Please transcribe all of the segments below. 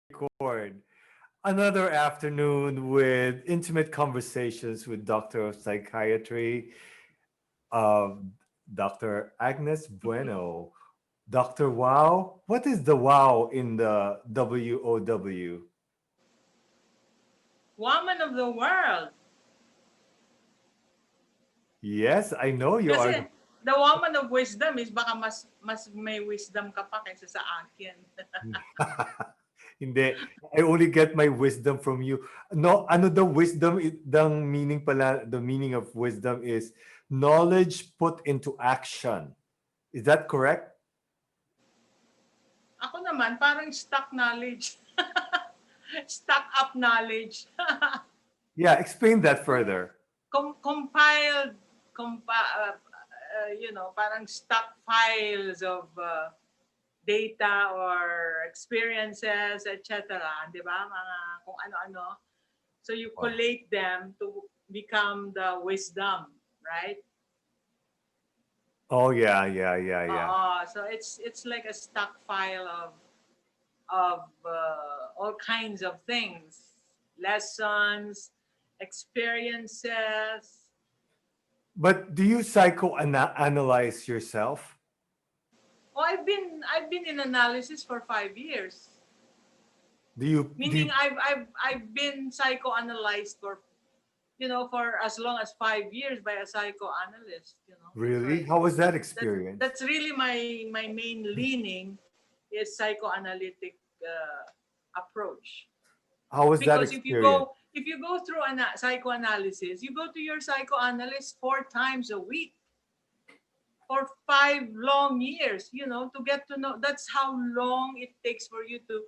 record another afternoon with intimate conversations with Doctor of Psychiatry, uh, Dr. Agnes Bueno. Dr. Wow, what is the wow in the WOW? Woman of the world. Yes, I know you Kasi are. the woman of wisdom is baka mas may wisdom ka pa kaysa sa akin. Hindi, I only get my wisdom from you. No, ano the wisdom, the meaning pala, the meaning of wisdom is knowledge put into action. Is that correct? Ako naman, parang stuck knowledge. Stuck up knowledge. Yeah, explain that further. Compiled, parang stuck files of data or experiences, etc. Di ba? Mga kung ano-ano. So you Wow. collate them to become the wisdom, right? Oh yeah, yeah, yeah, yeah. So it's like a stock file of all kinds of things, lessons, experiences. But do you psychoanalyze yourself? Oh, I've been in analysis for 5 years. Do you do Meaning you I've been psychoanalyzed for as long as 5 years by a psychoanalyst. That's really? why How was that that's experience? that's really my main leaning is psychoanalytic approach. How was that Because experience? if you go through psychoanalysis, you go to your psychoanalyst 4 times a week for 5 long years, to get to know. That's how long it takes for you to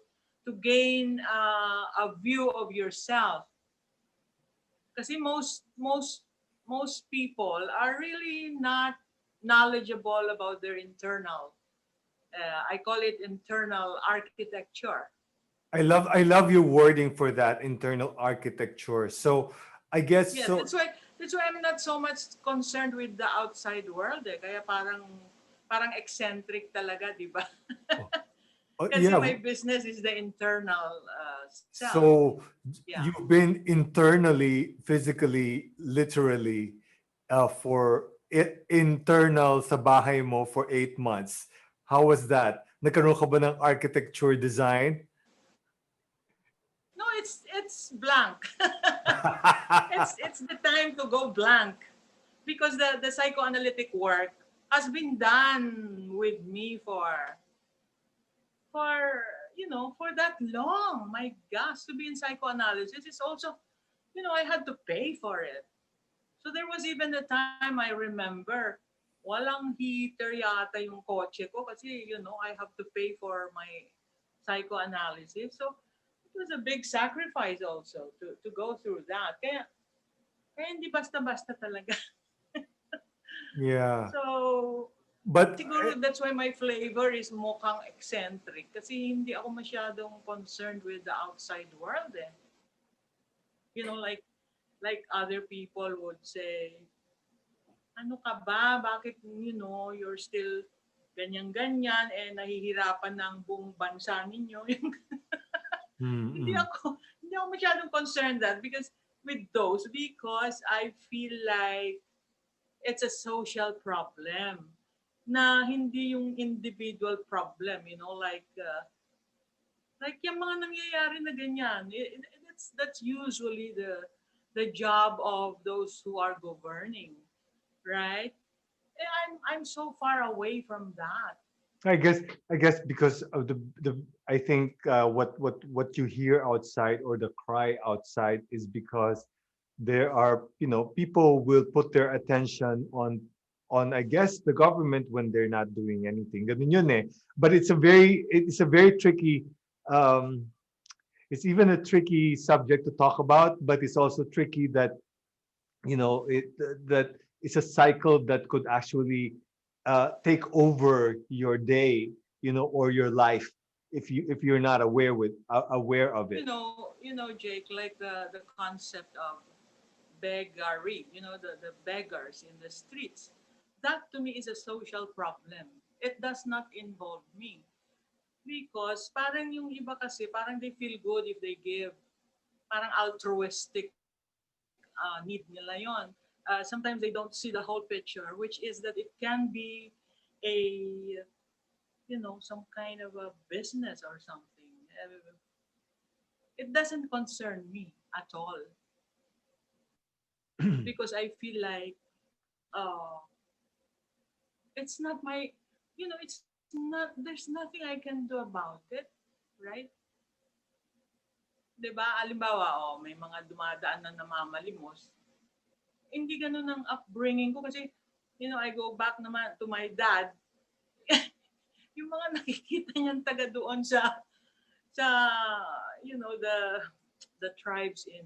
gain a view of yourself. Kasi most people are really not knowledgeable about their internal. I call it internal architecture. I love your wording for that internal architecture. So I guess Yeah, so. that's why I'm not so much concerned with the outside world. Kaya parang eccentric talaga, di ba? Oh, Kasi yeah. my business is the internal self. So Yeah. you've been internally, physically, literally, for internal sa bahay mo for 8 months. How was that? Nagkaroon ka ba ng architecture design? No, it's blank. It's the time to go blank because the psychoanalytic work has been done with me for for that long. My gosh, to be in psychoanalysis is also, I had to pay for it. So there was even a time I remember, walang heater yata yung kotse ko kasi, I have to pay for my psychoanalysis. So it was a big sacrifice also to go through that. Kaya hindi basta-basta talaga. Yeah. So, But siguro that's why my flavor is mukhang eccentric kasi hindi ako masyadong concerned with the outside world eh. Like other people would say, ano ka ba? Bakit, you're still ganyan-ganyan nahihirapan ng buong bansa ninyo. mm-mm. Hindi ako masyadong concerned that because I feel like it's a social problem na hindi yung individual problem, like yung mga nangyayari na ganyan. That's usually the job of those who are governing, right? I'm so far away from that. I guess I guess because of the I think what you hear outside or the cry outside is because there are people will put their attention on I guess the government when they're not doing anything. Ganun yun eh. But it's a very tricky um it's even a tricky subject to talk about, but it's also tricky that that it's a cycle that could actually take over your day, or your life if you're not aware of it. Jake, like the concept of beggary, the beggars in the streets. That to me is a social problem. It does not involve me. Because parang yung iba kasi, parang they feel good if they give. Parang altruistic need nila yon. Sometimes they don't see the whole picture, which is that it can be a, some kind of a business or something. It doesn't concern me at all because I feel like uh, it's not my, it's not, there's nothing I can do about it, right? 'Di ba? Halimbawa, may mga dumadaan na namamalimos. Hindi ganun ang upbringing ko kasi, I go back naman to my dad. Yung mga nakikita niyang taga doon sa the tribes in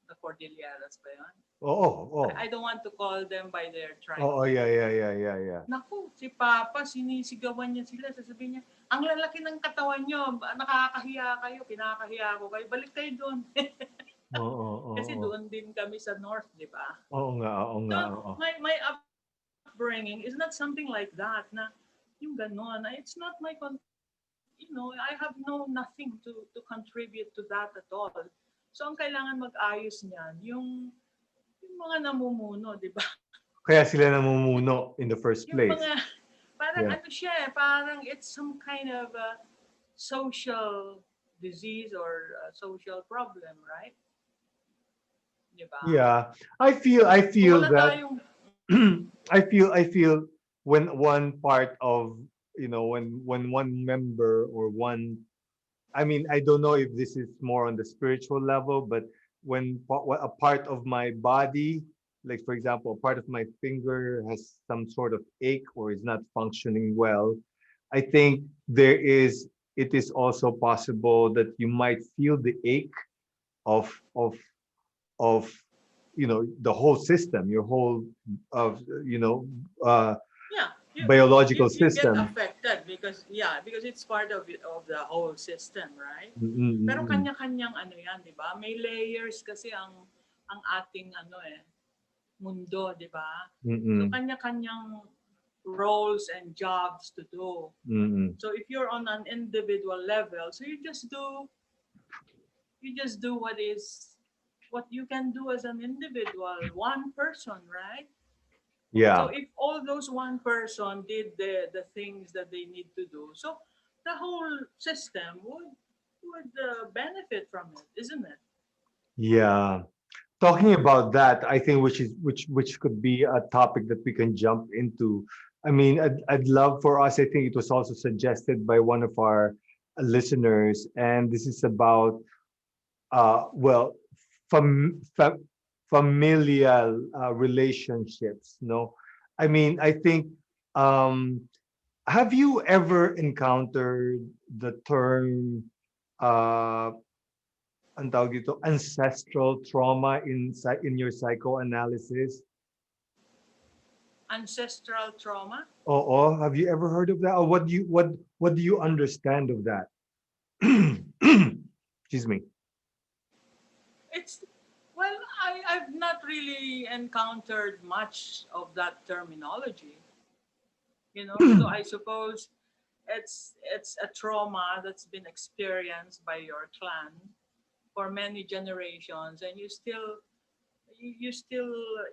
the Cordilleras ba yun? Oo, oo. I don't want to call them by their tribe Oo, name. yeah. Naku, si Papa, sinisigawan niya sila. Sasabihin niya, ang lalaki ng katawan niyo, nakakahiya kayo, kinakahiya ko kayo, balik kayo doon. Kasi Oo. doon din kami sa North, di ba? Oo So, nga, oo. my upbringing is not something like that na yung ganon. It's not I have nothing to contribute to that at all. So, ang kailangan mag-ayos niyan, yung mga namumuno, di ba? Kaya sila namumuno in the first Yung place. mga, parang Yeah. ano siya, parang it's some kind of social disease or social problem, right? Di ba? Yeah. I feel Kung wala that tayong, I feel when one part of, when one member or one, I mean, I don't know if this is more on the spiritual level, but when a part of my body, like for example, a part of my finger has some sort of ache or is not functioning well, I think it is also possible that you might feel the ache of of of the whole system, your whole of uh, yeah, biological you get system. affected because it's part of the whole system, right? Pero Mm-mm. kanya-kanyang ano yan, di ba? May layers kasi ang ating mundo, di ba? So Mm-mm. kanya-kanyang roles and jobs to do. Mm-mm. So if you're on an individual level, so you just do what you can do as an individual, one person, right? So Yeah. if all those one person did the things that they need to do, so the whole system would benefit from it, isn't it? Yeah. Talking about that, I think which could be a topic that we can jump into. I mean, I'd love for us. I think it was also suggested by one of our listeners, and this is about well, familial relationships. No, I mean, I think. Um, have you ever encountered the term ang tawag dito, ancestral trauma in your psychoanalysis? Ancestral trauma. Oo, have you ever heard of that? Or what do you understand of that? Excuse me. It's well, I've not really encountered much of that terminology. So I suppose it's a trauma that's been experienced by your clan for many generations, and you still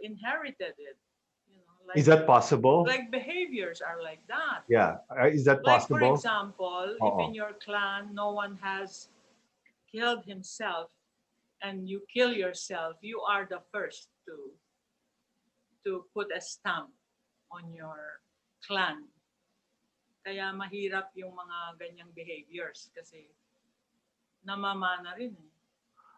inherited it. Is Like that possible? like behaviors are like that. Yeah. Is that Like for possible? example, if in Oo. your clan no one has killed himself and you kill yourself, you are the first to put a stamp on your clan. Kaya mahirap yung mga ganyang behaviors kasi namamana rin eh.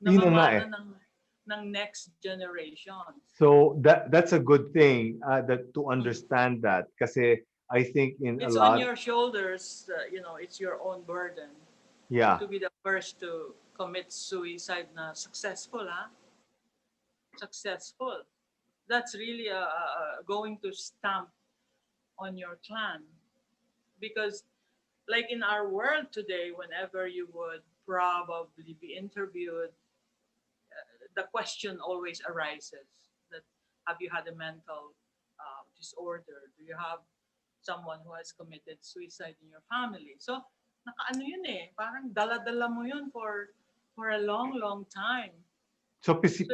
Yun na nga Namamana eh. ng next generations. So that's a good thing that to understand that kasi I think in a It's on lot, your shoulders, it's your own burden yeah. to be the first to commit suicide na successful, ha? Successful. That's really going to stamp on your clan. Because like in our world today, whenever you would probably be interviewed, the question always arises that have you had a mental disorder? Do you have someone who has committed suicide in your family. So, nakaano yun eh, parang dala-dala mo yun for a long, long time. So So if you,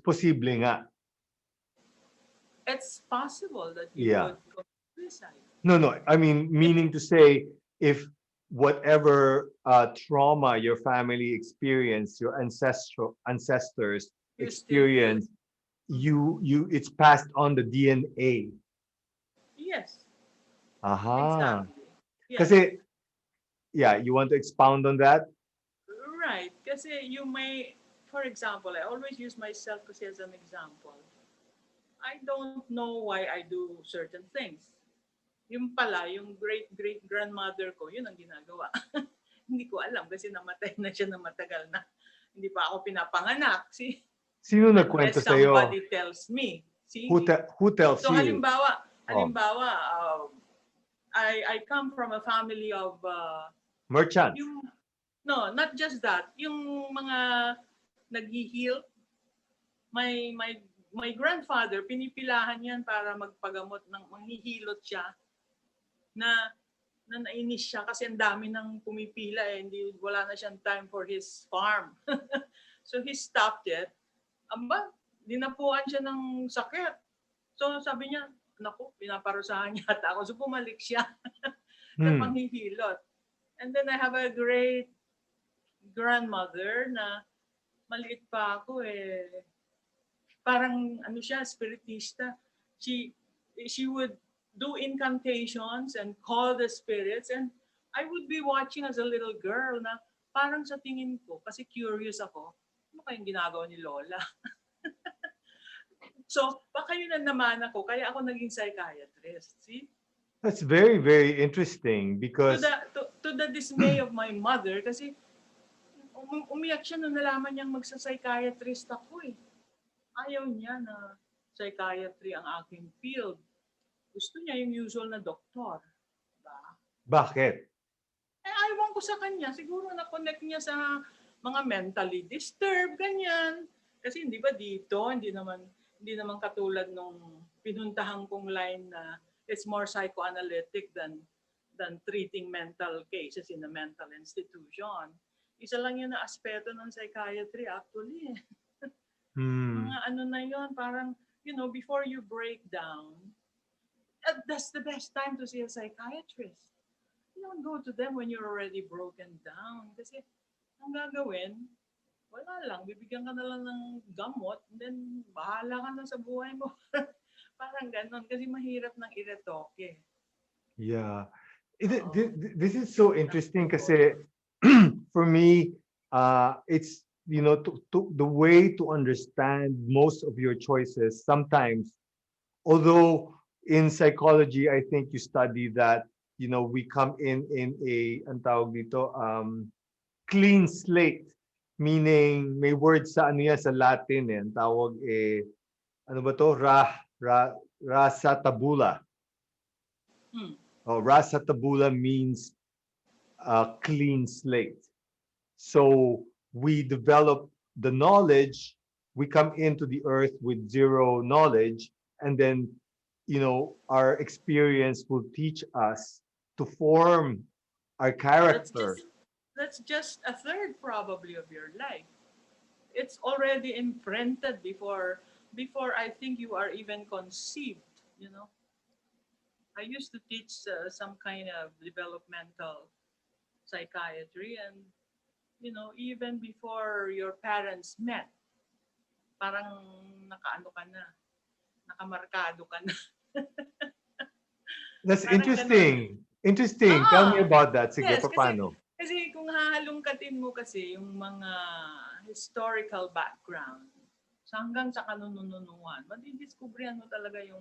posible nga. it's possible that you Yeah. would commit suicide. No, no. I mean, If meaning to say, if whatever trauma your family experienced, your ancestors you still feel it. experienced, Mhm. it's passed on the DNA. Yes, Aha. exactly. Yes. Kasi, yeah, you want to expound on that? Right. Kasi you may, for example, I always use myself kasi as an example. I don't know why I do certain things. Yung pala, yung great-great-grandmother ko, yun ang ginagawa. Hindi ko alam kasi namatay na siya na matagal na. Hindi pa ako pinapanganak. See? Sino nagkwento Unless sa'yo? somebody tells me. See? Who tells So you? halimbawa, Oh, halimbawa, I come from a family of merchants. yung no, not just that, yung mga naghi-heal, my grandfather pinipilahan yan para magpagamot ng manghihilot siya na nainis siya kasi ang dami nang pumipila eh, hindi wala na siyang time for his farm. So he stopped it. Aba, dinapuan siya ng sakit. So sabi niya, naku, pinaparusahan yata ako. So bumalik siya sa Hmm. panghihilot. And then I have a great grandmother na maliit pa ako eh. Parang ano siya, spiritista. She would do incantations and call the spirits, and I would be watching as a little girl na parang sa tingin ko, kasi curious ako, ano kayong ginagawa ni Lola? So, baka yun ang naman ako, kaya ako naging psychiatrist. See? That's very, very interesting because To the dismay of my mother, kasi umiyak siya nung nalaman niyang magsa-psychiatrist ako eh. Ayaw niya na psychiatry ang aking field. Gusto niya yung usual na doktor. Diba? bakit? Eh, ayaw ko sa kanya. Siguro na-connect niya sa mga mentally disturbed, ganyan. Kasi hindi ba dito, hindi naman katulad nung pinuntahan kong line na it's more psychoanalytic than treating mental cases in a mental institution. Isa lang yun na aspeto ng psychiatry actually. Mga Hmm. ano na yun, parang, before you break down, that's the best time to see a psychiatrist. You don't go to them when you're already broken down. Kasi, ang gagawin, wala lang, bibigyan ka na lang ng gamot, and then, bahala ka na sa buhay mo. Parang ganon, kasi mahirap ng iretoke. Yeah. Oo. This is so interesting kasi for me, it's, the way to understand most of your choices sometimes, although in psychology, I think you study that, we come in a, ang tawag dito, clean slate, meaning may word sa ano yan sa Latin eh, ang tawag eh, ano ba to? Rasa tabula. Hmm. Oh, rasa tabula means clean slate. So we develop the knowledge, we come into the earth with zero knowledge, and then, our experience will teach us to form our That's character. just, that's just a third probably of your life. It's already imprinted before I think you are even conceived. I used to teach some kind of developmental psychiatry, and even before your parents met, parang nakaano ka na, nakamarkado ka na. That's Parang ganun. interesting. Interesting. Tell me Ah, about that. Sige, yes, kasi paano? kasi kung hahalungkatin mo kasi yung mga historical background hanggang sa kanununuan, madidiskubrihan mo talaga yung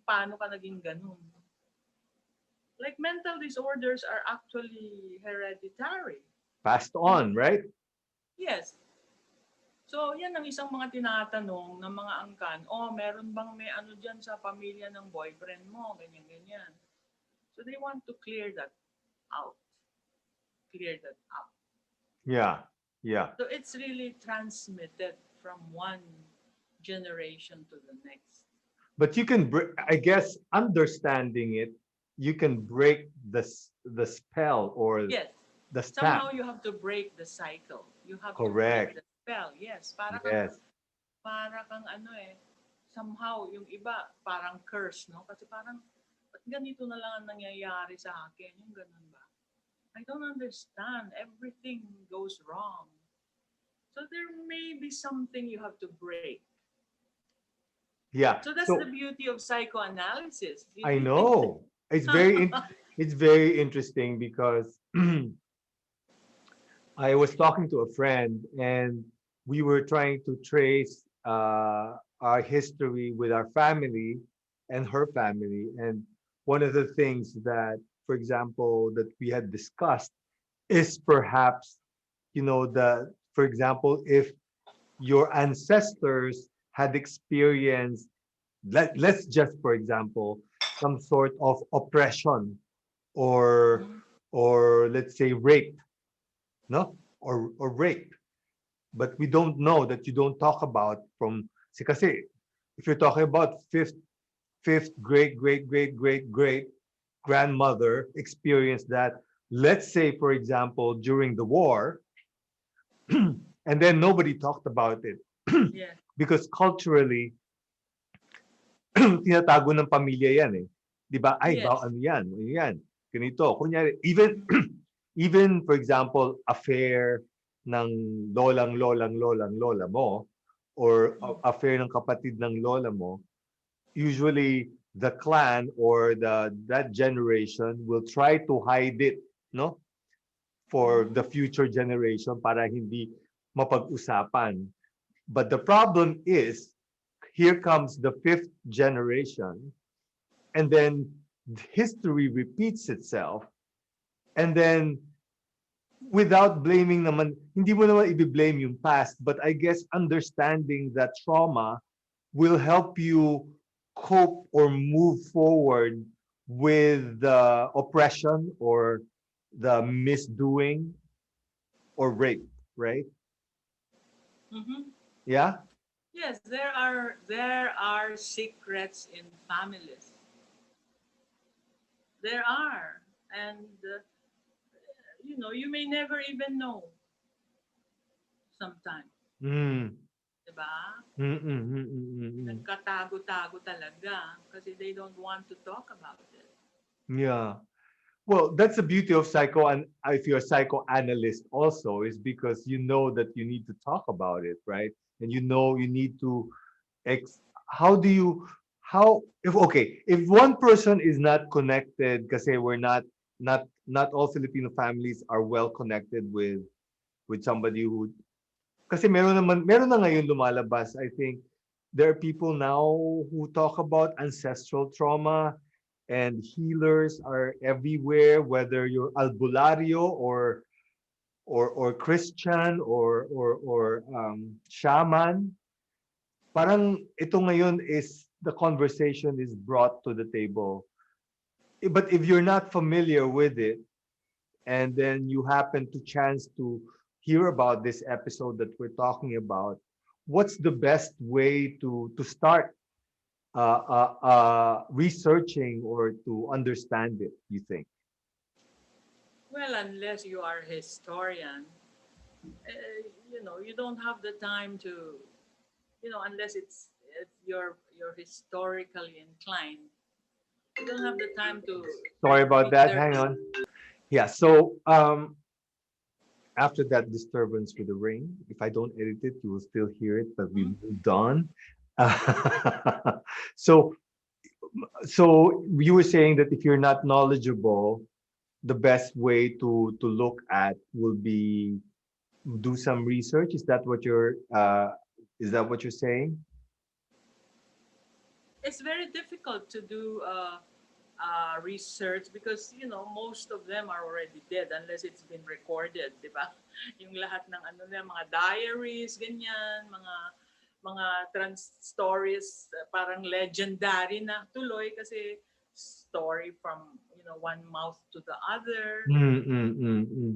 paano ka naging ganun. Like mental disorders are actually hereditary. Passed on, right? Yes. So, yan ang isang mga tinatanong ng mga angkan. Oh, meron bang may ano dyan sa pamilya ng boyfriend mo? Ganyan-ganyan. So, they want to clear that out. Clear that out. Yeah. Yeah. So, it's really transmitted from one generation to the next. but you can I guess understanding it, you can break the spell or Yes. the stamp. Somehow you have to break the cycle. You have to break Correct. the spell. Yes. Yes. Para kang ano eh, somehow yung iba parang curse, no? Kasi parang, ba't ganito na lang ang nangyayari sa akin? Yung ganun ba? I don't understand. Everything goes wrong. So there may be something you have to break. Yeah. So that's the So beauty of psychoanalysis. I You can know it's very interesting because I was talking to a friend and we were trying to trace our history with our family and her family. And one of the things that, for example, that we had discussed is perhaps, for example, if your ancestors had experienced, let's just, for example, some sort of oppression or, Mhm. let's say rape, no? Or rape. But we don't know that you don't talk about from kasi if you're talking about fifth great grandmother experienced that, let's say for example during the war, and then nobody talked about it Yeah. because culturally tinatago ng pamilya yan eh. 'Di ba? Ay, Yes. ano yan? Ano yan? Ganito. Kunyari, even Mhm. even for example, affair ng lola mo or Mhm. affair ng kapatid ng lola mo, usually the clan or that generation will try to hide it, no? For the Mhm. future generation para hindi mapag-usapan. But the problem is, here comes the fifth generation, and then history repeats itself, and then without blaming naman, hindi mo naman i-blame yung past, but I guess understanding that trauma will help you cope or move forward with the oppression or the misdoing or rape, right? Mhm. Yeah? Yes, there are secrets in families. There are, and you may never even know sometimes, Mm. 'di ba? Mm, mm, mm, mm, mm. Nagkatago-tago talaga kasi they don't want to talk about it. Yeah. Well, that's the beauty of and if you're a psychoanalyst also is because you know that you need to talk about it, right? And you know you need to how do you how if okay, if one person is not connected kasi we're not all Filipino families are well connected with somebody who kasi meron na ngayon lumalabas. I think there are people now who talk about ancestral trauma and healers are everywhere, whether you're albularyo or Christian or shaman. Parang ito ngayon is the conversation is brought to the table. But if you're not familiar with it, and then you happen to chance to hear about this episode that we're talking about, what's the best way to start researching or to understand it, you think? Well, unless you are a historian, you don't have the time to, unless it's you're historically inclined, you don't have the time to Sorry about that. research. Hang on. Yeah. So after that disturbance with the rain, if I don't edit it, you will still hear it. But we Mhm. moved on. so so you were saying that if you're not knowledgeable, the best way to look at will be do some research. Is that what you're saying? It's very difficult to do research because most of them are already dead unless it's been recorded, di ba? Yung lahat ng mga diaries, ganyan, mga trans stories, parang legendary na tuloy kasi story from one mouth to the other. Mm, mm, mm, mm.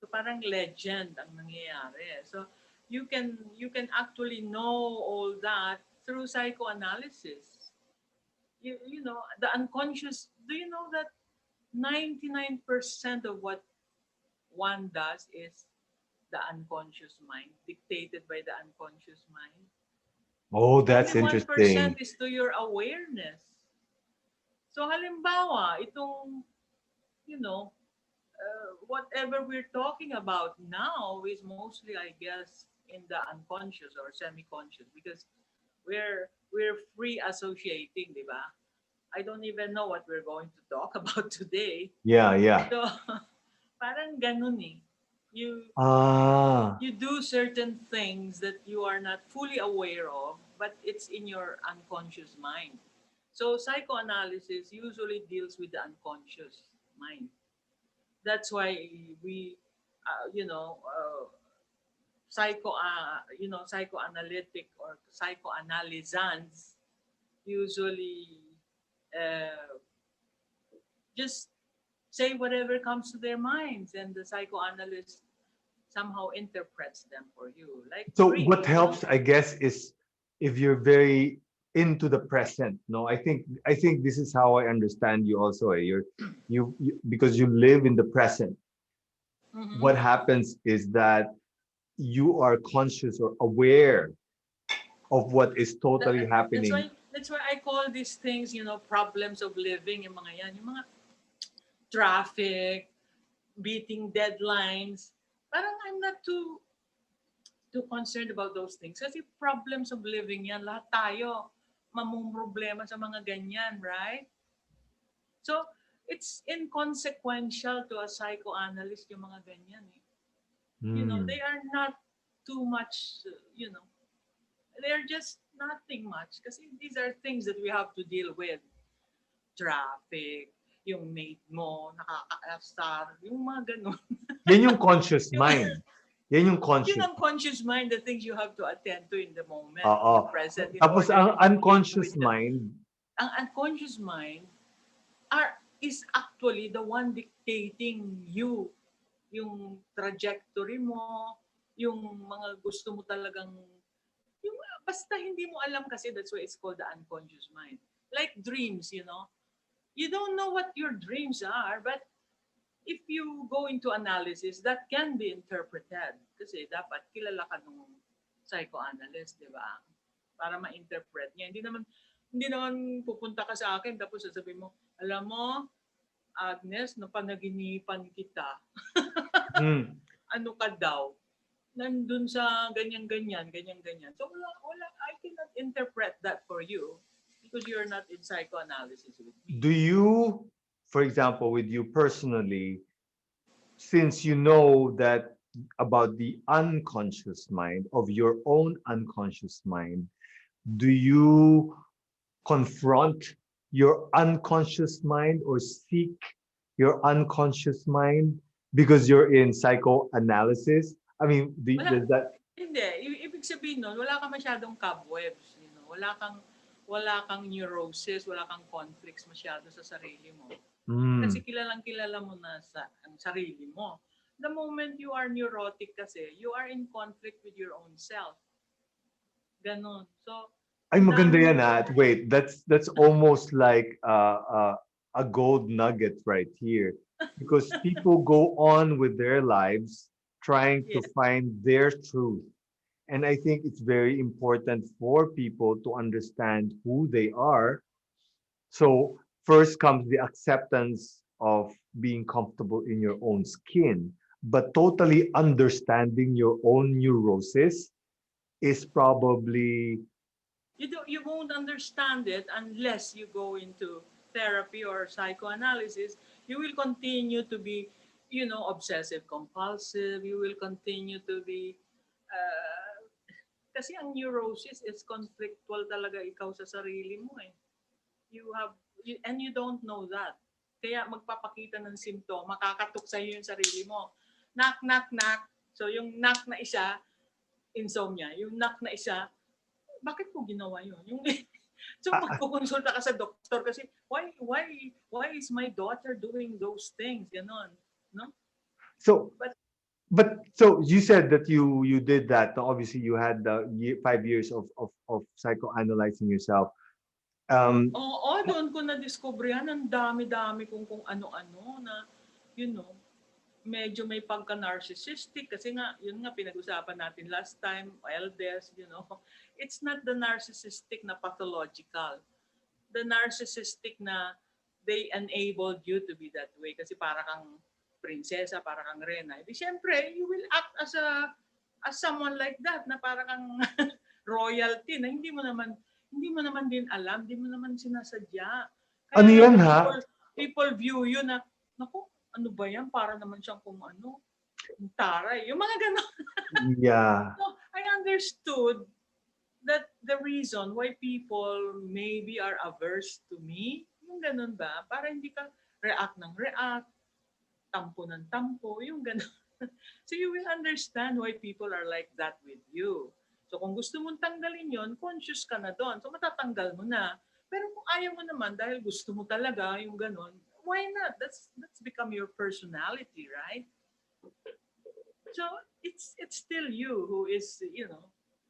So parang legend ang nangyayari. So you can actually know all that through psychoanalysis. you know, the unconscious, do you know that 99% of what one does is the unconscious mind, dictated by the unconscious mind. Oh, Only that's 1% interesting. is to your awareness. So halimbawa, itong, you know, whatever we're talking about now is mostly, I guess, in the unconscious or semi-conscious because we're free associating, di ba? I don't even know what we're going to talk about today. Yeah, yeah. So, parang ganun eh. You Ah, you do certain things that you are not fully aware of, but it's in your unconscious mind. So psychoanalysis usually deals with the unconscious mind. That's why we, you know, psychoanalytic or psychoanalyzants usually uh, just say whatever comes to their minds, and the psychoanalyst somehow interprets them for you, like so what dreams, you know. helps, I guess, is if you're very into the present. No, I think this is how I understand you also. You because you live in the present. Mm-hmm. What happens is that you are conscious or aware of what is totally That's happening. why I call these things, you know, problems of living, yung mga yan, yung mga traffic, beating deadlines. Parang I'm not too concerned about those things. Kasi problems of living yan, lahat tayo mamumroblema sa mga ganyan, right? So, it's inconsequential to a psychoanalyst yung mga ganyan eh. You know, Hmm. they are not too much, you know, they're just nothing much. Kasi these are things that we have to deal with. Traffic, yung mate mo, nakaka-asar, yung mga ganun. Yan yung conscious yung, mind. Yan yung yung conscious. unconscious mind, the things you have to attend to in the moment, in Oo. the present, in Tapos order to ang engage with unconscious the... mind, Ang unconscious mind is actually the one dictating you, yung trajectory mo, yung mga gusto mo talagang, yung basta hindi mo alam kasi that's why it's called the unconscious mind. Like dreams, you know. You don't know what your dreams are, but if you go into analysis, that can be interpreted. Kasi dapat kilala ka nung psychoanalyst, di ba? Para ma-interpret niya. Hindi naman pupunta ka sa akin tapos sasabihin mo, alam mo, Agnes, napanaginipan kita. mm, Ano ka daw? Nandun sa ganyan-ganyan, ganyan-ganyan. So wala, I cannot interpret that for you because you're not in psychoanalysis with me. do you, for example, with you personally, since you know that about the unconscious mind of your own unconscious mind, do you confront your unconscious mind or seek your unconscious mind because you're in psychoanalysis? I mean, Wala, does that? hindi. Ibig sabihin nun, wala kang masyadong cobwebs. You know? Wala kang neurosis, wala kang conflicts masyado sa sarili mo. Kasi Mm, kilalang kilala mo na ang sarili mo. The moment you are neurotic kasi, you are in conflict with your own self. Ganon. So, ay ang maganda dami yan mong... ah. Wait, that's almost like a gold nugget right here because people go on with their lives trying to Yeah. find their truth. And I think it's very important for people to understand who they are. So first comes the acceptance of being comfortable in your own skin, but totally understanding your own neurosis is probably You won't understand it unless you go into therapy or psychoanalysis. You will continue to be, you know, obsessive compulsive. You will continue to be uh, kasi ang neurosis is conflictual talaga ikaw sa sarili mo eh. And you don't know that. Kaya magpapakita ng simptoma, makakatok sa yung sarili mo. Knock, knock, knock. So yung knock na isa, insomnia. Yung knock na isa, bakit ko ginawa yun? Yung so magkukonsulta ka sa doktor kasi why is my daughter doing those things? Ganon, no? so. But But so you said that you did that. Obviously, you had the 5 years of psychoanalyzing yourself. Oo, doon ko na-discover yan. Ang dami-dami kung ano-ano na, you know, medyo may pagka-narcissistic. Kasi nga, yun nga, pinag-usapan natin last time, eldest, you know. It's not the narcissistic na pathological. The narcissistic na they enabled you to be that way. Kasi para kang prinsesa, para kang rena. Di syempre, you will act as someone like that na para kang royalty na hindi mo naman din alam, hindi mo naman sinasadya. Kaya Ano lang yan the ha? people view you na, naku, ano ba yan? Para naman siyang taray. Yung mga ganon. Yeah. So, I understood that the reason why people maybe are averse to me, yung ganon ba? Para hindi ka react ng react, tampo ng tampo, yung ganon. So you will understand why people are like that with you. So kung gusto mong tanggalin yon, conscious ka na doon. So matatanggal mo na. Pero kung ayaw mo naman dahil gusto mo talaga yung ganon, why not? That's become your personality, right? So it's still you who is,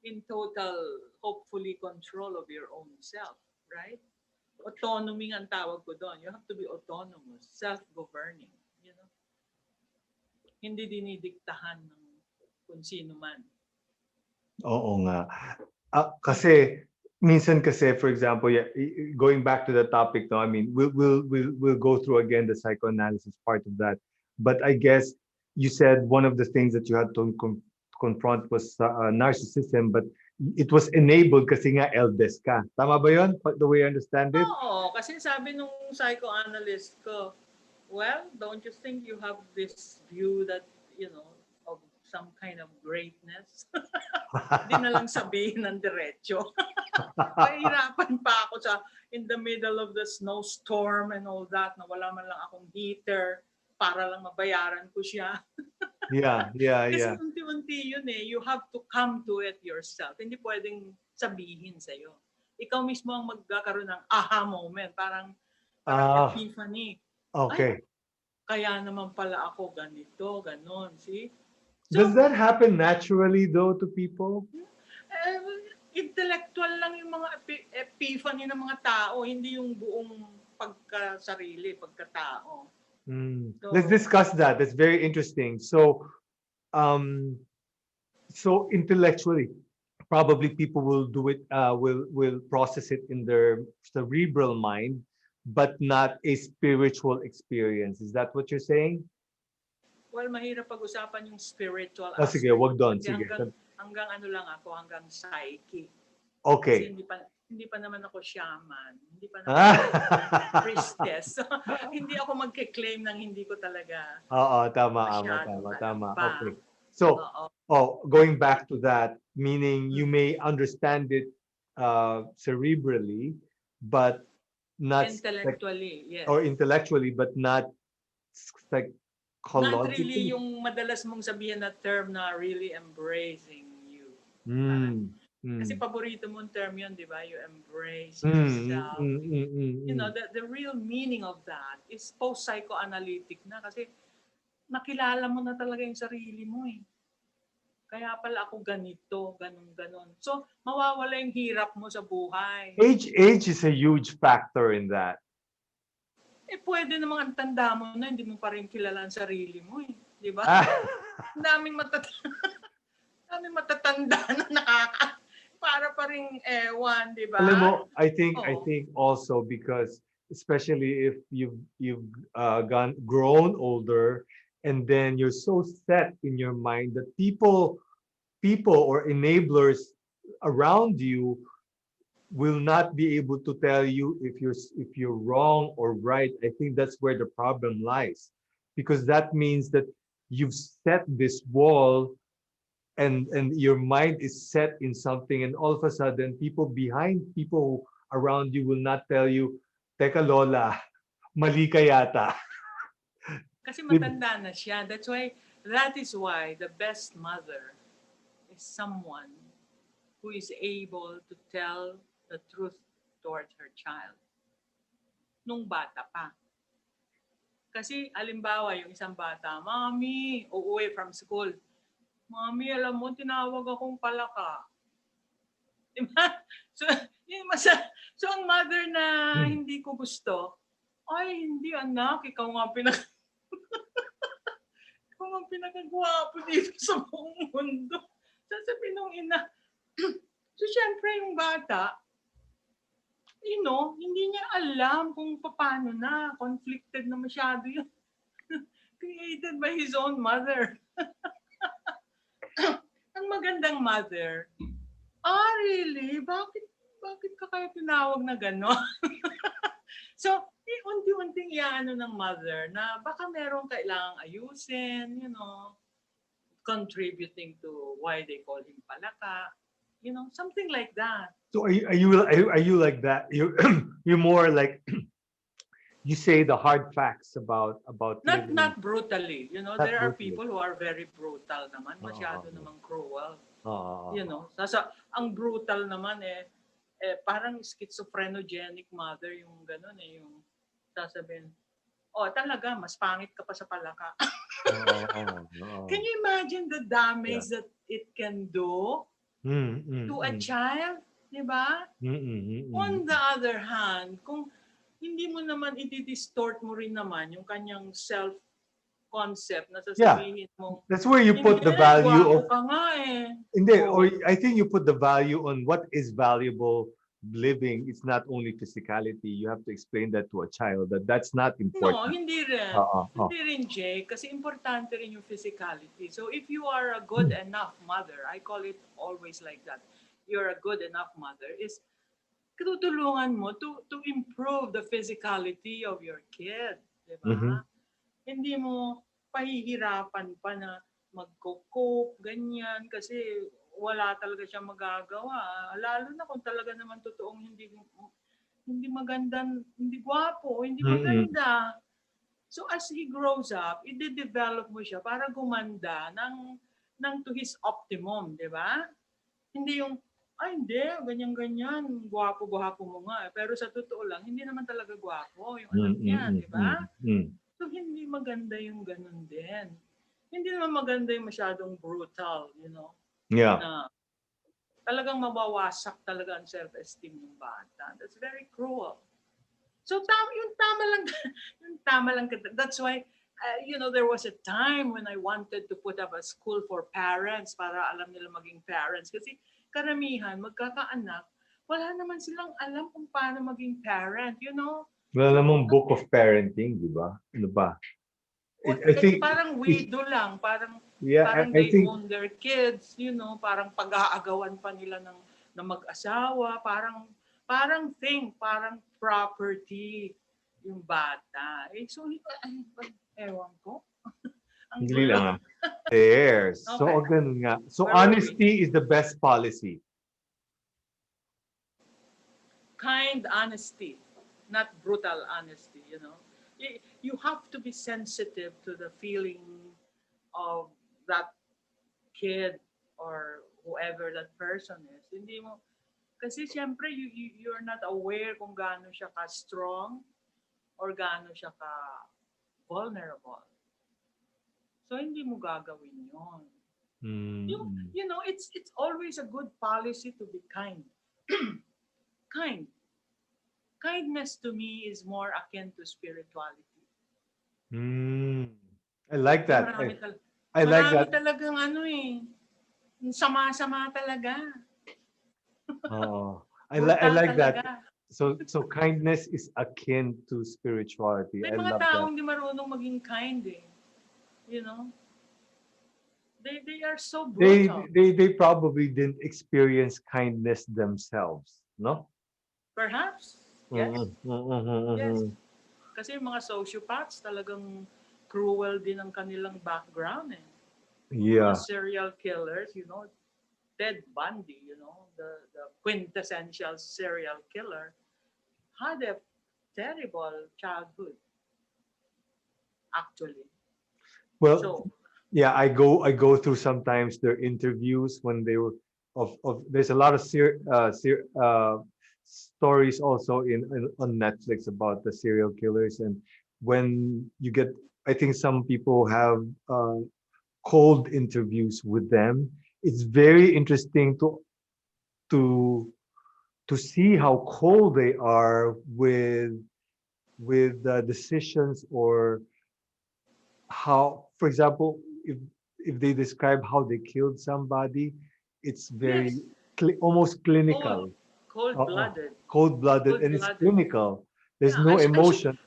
in total, hopefully, control of your own self, right? Autonomy ang tawag ko doon. You have to be autonomous, self-governing, you know. Hindi dinidiktahan ng kung sino man. Oo nga. Kasi minsan kasi, for example, yeah, going back to the topic, no, I mean, we'll go through again the psychoanalysis part of that. But I guess you said one of the things that you had to confront was narcissism, but it was enabled kasi nga eldest ka. Tama ba yun? The way I understand it? Oo, kasi sabi nung psychoanalyst ko, well, don't you think you have this view that, of some kind of greatness? Hindi na lang sabihin ng diretso. Mahirapan pa ako in the middle of the snowstorm and all that, na wala man lang akong heater para lang mabayaran ko siya. Yeah. Kasi unti-unti yun eh. You have to come to it yourself. Hindi pwedeng sabihin sa'yo. Ikaw mismo ang magkakaroon ng aha moment. Parang epiphany. Okay. Ay, kaya naman pala ako ganito, ganon. See? Does that happen naturally though to people? Intellectual lang yung mga epiphany ng mga tao, hindi yung buong pagkasarili, pagkatao. So, let's discuss that. That's very interesting. So intellectually, probably people will do it, will process it in their cerebral mind, but not a spiritual experience. Is that what you're saying? well, mahirap pag-usapan yung spiritual Sige, aspect. wag doon. Kasi Sige. hanggang ano lang ako, hanggang psyche. Okay. Kasi hindi pa naman ako shaman, hindi pa naman ako priestess. So, hindi ako magke-claim ng hindi ko talaga Tama. Okay. So, Oo. going back to that, meaning you may understand it cerebrally, but not Intellectually, yes. or intellectually, but not Not really psychologically. yung madalas mong sabihin na term na really embracing you. Kasi paborito mong term yun, di ba? You embrace yourself. The real meaning of that is post-psychoanalytic na kasi nakilala mo na talaga yung sarili mo eh. Kaya pala ako ganito, ganon. So, mawawala yung hirap mo sa buhay. Age is a huge factor in that. Pwede namang ang tanda mo na, hindi mo pa rin kilala ang sarili mo eh. Di ba? Ang daming matatanda na para pa rin ewan, di ba? Alam mo, I think also because especially if you've grown older, and then you're so set in your mind that people or enablers around you will not be able to tell you if you're wrong or right. I think that's where the problem lies, because that means that you've set this wall, and your mind is set in something, and all of a sudden people around you will not tell you, teka lola, mali ka yata. Kasi matanda na siya. That is why the best mother is someone who is able to tell the truth towards her child nung bata pa. Kasi alimbawa, yung isang bata, Mommy, uuwi from school. Mommy, alam mo, tinawag akong palaka. Diba? So, So ang mother na hindi ko gusto, ay hindi anak, ikaw nga ikaw nga pinakagwapo dito sa buong mundo. Sasabihin ng ina. So syempre yung bata, hindi niya alam kung paano na, conflicted na masyado yun. Created by his own mother. Ang magandang mother, really? Bakit ka kaya tinawag na gano'n? So, unti-unting iano ng mother na baka merong kailangang ayusin, contributing to why they call him palaka, something like that. So are you like that? You're more like you say the hard facts about Not brutally, Not there are brutally. people who are very brutal naman, masyado namang cruel. Oh. Ang brutal naman parang schizophrenogenic mother yung gano'n yung sasabihin, talaga, mas pangit ka pa sa palaka. Can you imagine the damage that it can do to a child? Diba? On the other hand, kung hindi mo naman i-distort mo rin naman yung kanyang self-concept na sasabihin mo. That's where you put the value of... ka nga or I think you put the value on what is valuable living. It's not only physicality. You have to explain that to a child that that's not important. No, hindi rin. Hindi rin, Jay. Kasi importante rin yung physicality. So if you are a good enough mother, I call it always like that. You're a good enough mother is tutulungan mo to improve the physicality of your kid. Diba? Hindi mo pahihirapan pa na magko-cope, ganyan, kasi wala talaga siya magagawa. Lalo na kung talaga naman totoong hindi magandang, hindi gwapo, hindi maganda. So as he grows up, i-develop mo siya para gumanda ng to his optimum, di ba? Hindi yung, hindi, ganyan-ganyan, gwapo-gwapo mo nga. Pero sa totoo lang, hindi naman talaga gwapo yung anak niya, di ba? So hindi maganda yung ganun din. Hindi naman maganda yung masyadong brutal, Yeah. Na talagang mabawasak talaga ang self-esteem ng bata. That's very cruel. So yung tama lang. That's why, there was a time when I wanted to put up a school for parents para alam nila maging parents. Kasi karamihan, magkakaanak, wala naman silang alam kung paano maging parent, Wala namang book of parenting, di ba? Ano ba? I think parang widow lang, parang they own their kids, parang pag-aagawan pa nila ng mag-asawa, parang property yung bata. So, ewan ko. Hindi lang. There. So, ganun nga. So, honesty is the best policy. Kind honesty, not brutal honesty, You have to be sensitive to the feeling of that kid or whoever that person is. Hindi mo, kasi siyempre you're not aware kung gaano siya ka-strong or gaano siya ka-vulnerable. So hindi mo gagawin yun. It's always a good policy to be kind. Kind. Kindness to me is more akin to spirituality. I like that. I like that. Marami talagang sama-sama talaga. I like that. So kindness is akin to spirituality. May mga taong hindi marunong maging kind They are so brutal. They probably didn't experience kindness themselves, no? Perhaps. Yes. Yes. Kasi yung mga sociopaths talagang cruel din ang kanilang background Yeah. Mga serial killers, Ted Bundy, the quintessential serial killer, had a terrible childhood. Actually. Well, yeah, I go through sometimes their interviews when they were there's a lot of stories also on Netflix about the serial killers, and when you get, I think some people have cold interviews with them. It's very interesting to to see how cold they are with decisions, or how, for example, if they describe how they killed somebody, it's very Yes. almost Cold. clinical, Cold-blooded. cold-blooded, and it's Cold-blooded. clinical. There's Yeah, no emotion.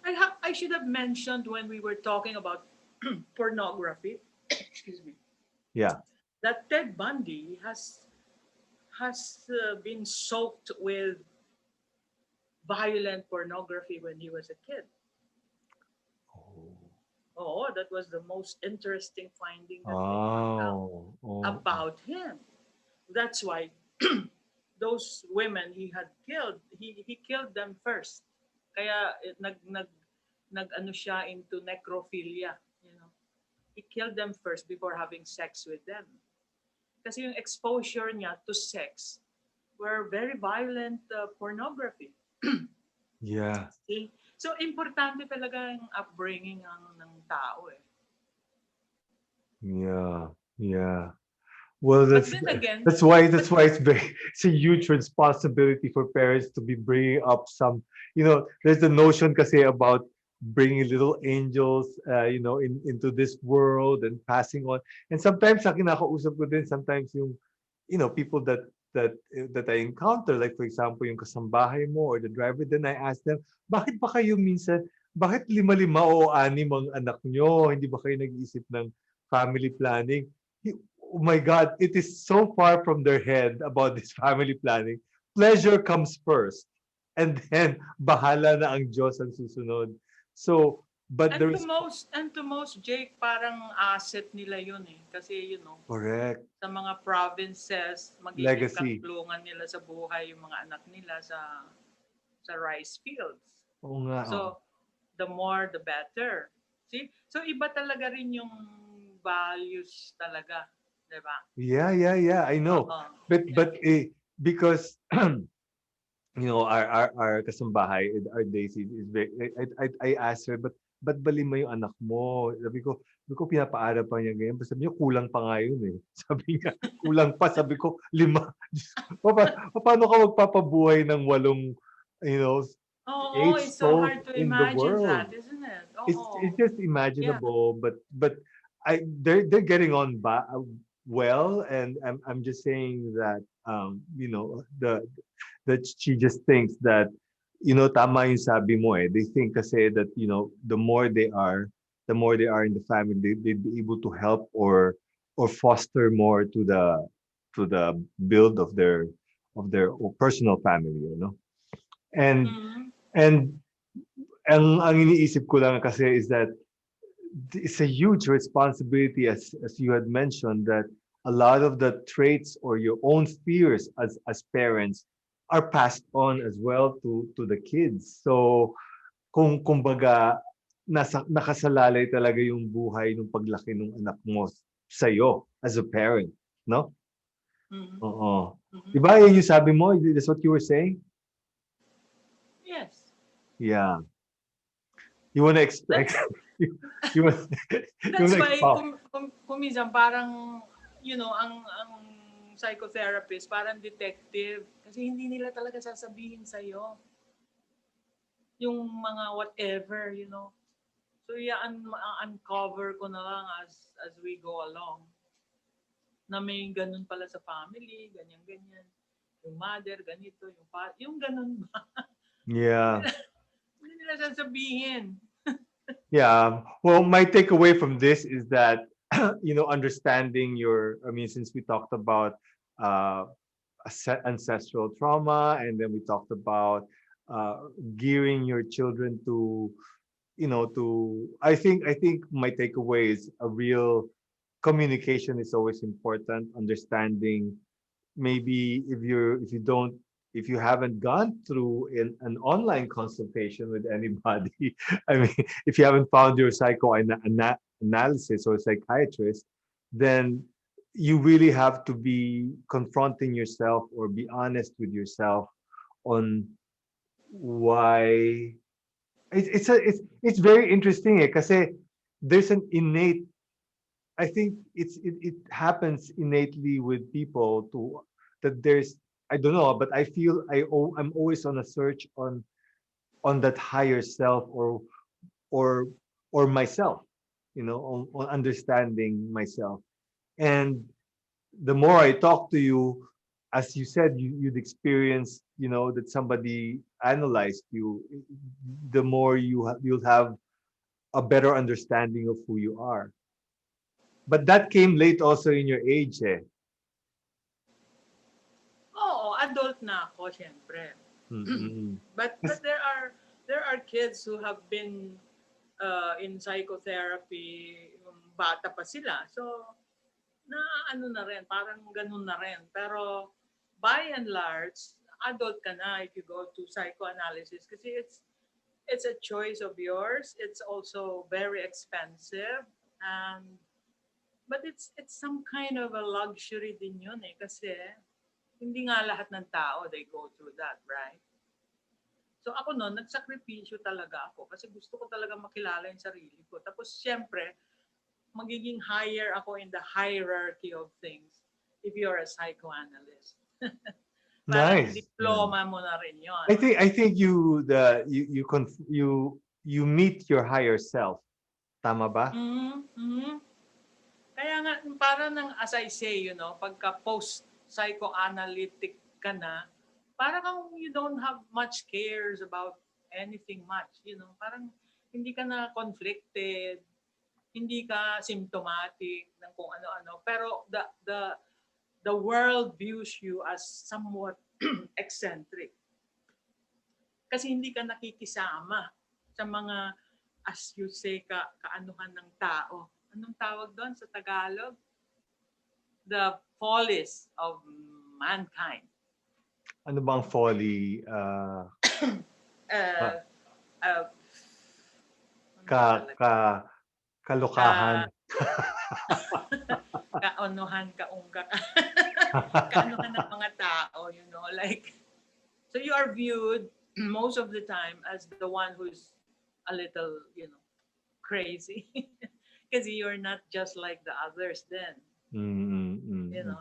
I should have mentioned when we were talking about pornography, excuse me, Yeah. that Ted Bundy has been soaked with violent pornography when he was a kid. Oh, that was the most interesting finding that they found out Oh, oh, about him. That's why those women he had killed, he killed them first. Kaya nag ano siya into necrophilia, you know. He killed them first before having sex with them. Kasi yung exposure niya to sex were very violent pornography. yeah, See? So, importante talaga yung upbringing ng tao eh. yeah, yeah. Well, But then again, that's but why it's a huge responsibility for parents to be bringing up some, there's the notion kasi about bringing little angels, into this world and passing on. And sometimes sa kinakausap ko din, sometimes yung, people that I encounter, like for example, yung kasambahay mo or the driver, then I ask them, bakit ba kayo minsan, bakit lima-lima o anim ang anak nyo? Hindi ba kayo nag-iisip ng family planning? Oh my God, it is so far from their head about this family planning. Pleasure comes first. And then, bahala na ang Diyos ang susunod. So, but and there to is most and to most Jake parang asset nila yun eh. Kasi correct sa mga provinces, magiging legacy. katlungan nila sa buhay yung mga anak nila sa rice fields. Oo nga, oh. So, the more, the better. See? So, iba talaga rin yung values talaga. Diba? Yeah, I know. Oo. But because our kasambahay, our Daisy is very, I asked her, but ba lima yung anak mo? Sabi ko pinapaaral pa niya ganyan. Sabi niya, kulang pa nga yun eh. Sabi niya, kulang pa. Sabi ko, 5. Diyos ko, paano ka magpapabuhay ng 8, Oo, 8 it's so souls hard to in the imagine world? that, isn't it? It's Oo. just Yeah. imaginable, but they're getting on well, and I'm just saying that that she just thinks that tama yung sabi mo eh. They think kasi that the more they are in the family, they'd be able to help or foster more to the build of their personal family, and Mhm. and ang iniisip ko lang kasi is that it's a huge responsibility, as you had mentioned, that a lot of the traits or your own fears as parents are passed on as well to the kids. So kung kumbaga nakasalalay talaga yung buhay ng paglaki ng anak mo sa iyo as a parent, no? Mhm. Oo. Mhm. 'Di ba yun yung sabi mo? That's what you were saying? Yes. Yeah. You want to That's you want you want that's to why expound? kung minsan parang ang psychotherapist parang detective kasi hindi nila talaga sasabihin sa iyo yung mga whatever. So uncover ko na lang as we go along na may ganun pala sa family, ganyan-ganyan. Yung mother, ganito, yung ganun ba? hindi Yeah. nila, hindi nila sasabihin. Yeah. Well, my takeaway from this is that, understanding I mean, since we talked about uh, ancestral trauma, and then we talked about gearing your children I think my takeaway is a real communication is always important. Understanding, maybe if you haven't gone through an online consultation with anybody, I mean, if you haven't found your psychoanalysis or psychiatrist, then you really have to be confronting yourself or be honest with yourself on why it's very interesting kasi there's an innate, I think it happens innately with people to that there's I don't know, but I feel I'm always on a search on that higher self, or or myself, on understanding myself. And the more I talk to you, as you said, you'd experienced, that somebody analyzed you, the more you'll have a better understanding of who you are. But that came late also in your age, eh? Oo, adult na ako, syempre. Mm-mm. But there are kids who have been in psychotherapy bata pa sila. So, na ano na rin, parang ganun na rin. Pero by and large, adult ka na if you go to psychoanalysis kasi it's a choice of yours. It's also very expensive, and but it's some kind of a luxury din yun eh kasi hindi nga lahat ng tao they go through that, right? So ako noon, nagsakripisyo talaga ako kasi gusto ko talaga makilala yung sarili ko. Tapos siyempre, magiging higher ako in the hierarchy of things if you're a psychoanalyst. Parang Nice. Yeah. diploma mo na rin yon. I think you meet your higher self. Tama ba? Mm-hmm. Kaya nga, parang as I say, pagka post-psychoanalytic ka na, parang you don't have much cares about anything much. Parang hindi ka na conflicted, hindi ka symptomatic ng kung ano-ano. Pero the world views you as somewhat eccentric. Kasi hindi ka nakikisama sa mga, as you say, kaanuhan ng tao. Anong tawag doon sa Tagalog? The follies of mankind. Ano bang folly? Uh, uh, Ka, ka, Kalokahan. Kaonohan, kaanohan ng mga tao, like, so you are viewed most of the time as the one who's a little, crazy. Because you're not just like the others then.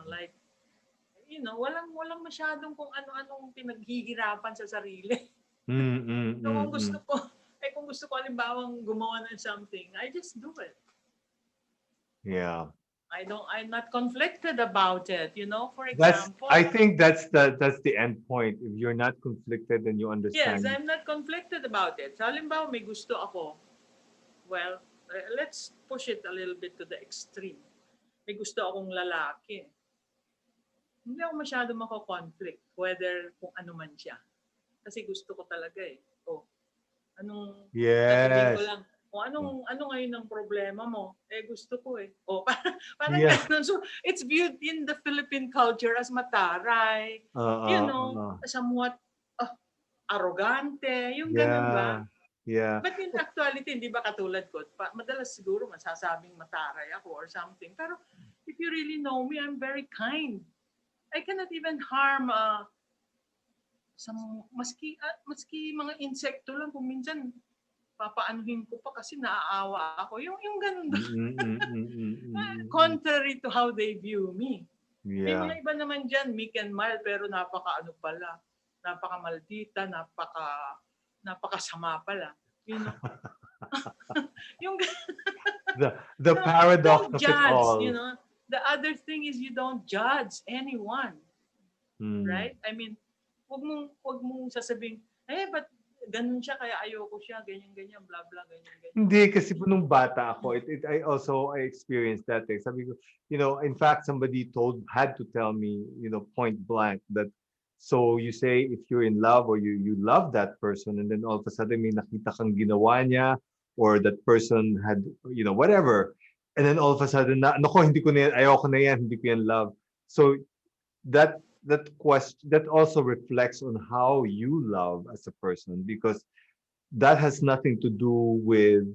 Like, walang masyadong kung ano-anong pinaghihirapan sa sarili. So kung gusto ko halimbawang gumawa ng something, I just do it. Yeah. I'm not conflicted about it, for example. I think that's the end point. If you're not conflicted, then you Yes, understand. I'm not conflicted about it. So halimbawa may gusto ako, well, let's push it a little bit to the extreme. May gusto akong lalaki. Hindi ako masyado mako-conflict whether kung ano man siya. Kasi gusto ko talaga eh. Sasabihin ko Yes. lang, ano ngayon ang problema mo? Gusto ko eh. Parang Yeah. ganun. So, it's viewed in the Philippine culture as mataray, somewhat arrogante, yung ganun ba? Yeah. But in actuality, hindi ba katulad ko, madalas siguro masasabing mataray ako or something. Pero if you really know me, I'm very kind. I cannot even harm maski mga insekto lang kung minsan papaanuhin ko pa kasi naaawa ako. Yung ganun ba? Contrary to how they view me. May Yeah. mga iba naman dyan, meek and mild, pero napaka-maldita, napakasama pala. Yung The paradox don't of it judge, all. The other thing is you don't judge anyone. Right? I mean, wag mong sasabing, but ganun siya kaya ayoko siya, ganyan, blah blah, ganyan. Hindi, kasi po nung bata ako, I experienced that. Sabi ko, in fact, somebody had to tell me, point blank that, so you say if you're in love or you love that person, and then all of a sudden may nakita kang ginawa niya, or that person had, whatever, and then all of a sudden, hindi ko na yan, ayoko na yan, hindi ko yan love. So that question, that also reflects on how you love as a person, because that has nothing to do with,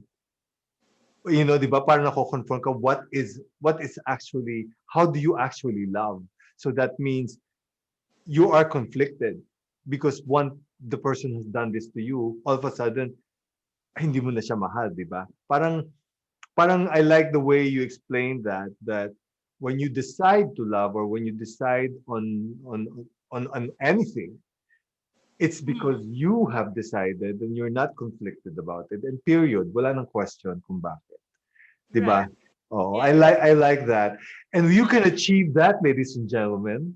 di ba, parang nako-confront ka, what is actually, how do you actually love? So that means you are conflicted because the person has done this to you, all of a sudden hindi mo na siya mahal, di ba? Parang I like the way you explained that when you decide to love, or when you decide on on anything, it's Mm. because you have decided and you're not conflicted about it. And period. Wala nang question kung bakit. Right. 'Di ba? Oh, Yes. I like that. And you can achieve that, ladies and gentlemen.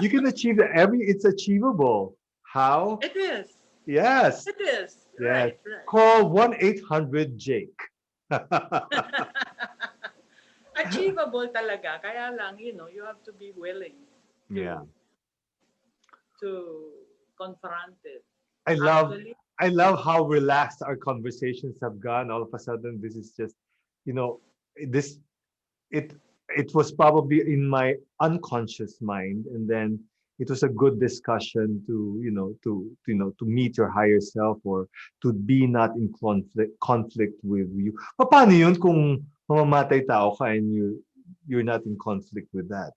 You can achieve that. It's achievable. How? It is. Yes. It is. Yes. Right, right. Call 1-800 Jake. Achievable talaga. Kaya lang, you have to be willing Yeah. to to confront it. I love Actually, I love how relaxed our conversations have gone. All of a sudden, this is just, you know, this it it was probably in my unconscious mind, and then it was a good discussion to to meet your higher self, or to be not in conflict with you. Paano yun kung mamamatay tao ka and you're not in conflict with that?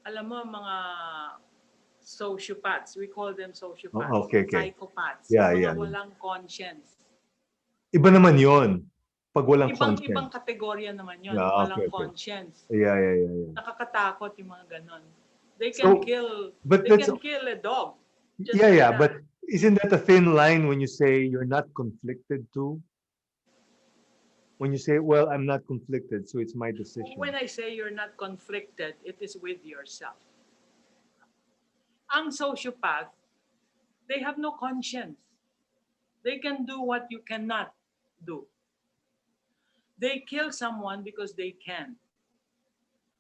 alam mo, mga sociopaths, we call them Oh, sociopaths, okay, okay. psychopaths, yung Yeah, mga yeah, yeah. walang conscience. Iba naman yon pag walang Ibang conscience. kategorya naman yon, Yeah, okay, walang okay. conscience. Yeah, yeah, yeah, yeah. Nakakatakot yung mga ganon. They can So, kill, but they that's can kill a dog just yeah, like yeah. But that. isn't that a thin line when you say you're not conflicted too? When you say, well, I'm not conflicted, so it's my decision. When I say you're not conflicted, it is with yourself. Ang sociopath, they have no conscience. They can do what you cannot do. They kill someone because they can.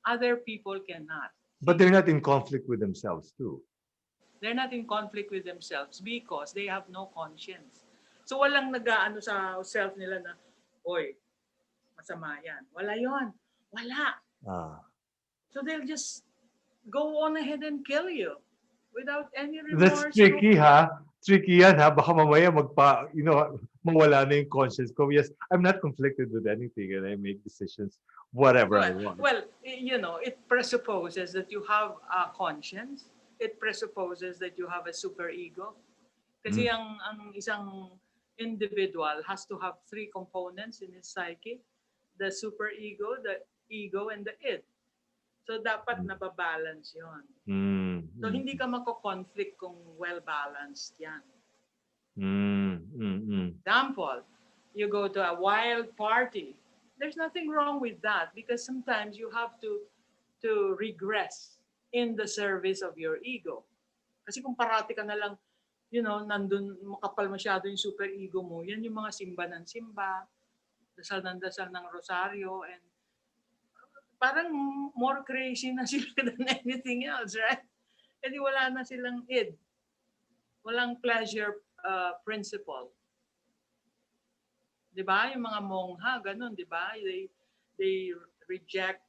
Other people cannot. But See, they're not in conflict with themselves too. they're not in conflict with themselves because they have no conscience. So walang nag-aano sa self nila na, oy, masama yan. Wala yon. Wala. Ah. So they'll just go on ahead and kill you without any That's remorse. No. tricky, ha? Tricky yan, ha? Baka mamaya mawala na yung conscience ko. Yes, I'm not conflicted with anything and I make decisions whatever I Well, want. well, it presupposes that you have a conscience. It presupposes that you have a super ego. Kasi Mm. ang isang individual has to have three components in his psyche: the super ego, and the id. So dapat nababalance 'yon. Mm. So Mm. hindi ka mako-conflict kung well-balanced 'yan. Mm. Mm. Mm. Example, you go to a wild party. There's nothing wrong with that because sometimes you have to regress in the service of your ego. Kasi kung parati ka na lang, nandun makapal masyado yung super ego mo, yan yung mga simba ng simba, dasal ng rosaryo, and parang more crazy na sila than anything else, right? Kasi wala na silang id. Walang pleasure principle. 'Di ba? Yung mga mongha, ganun, 'di ba? They reject.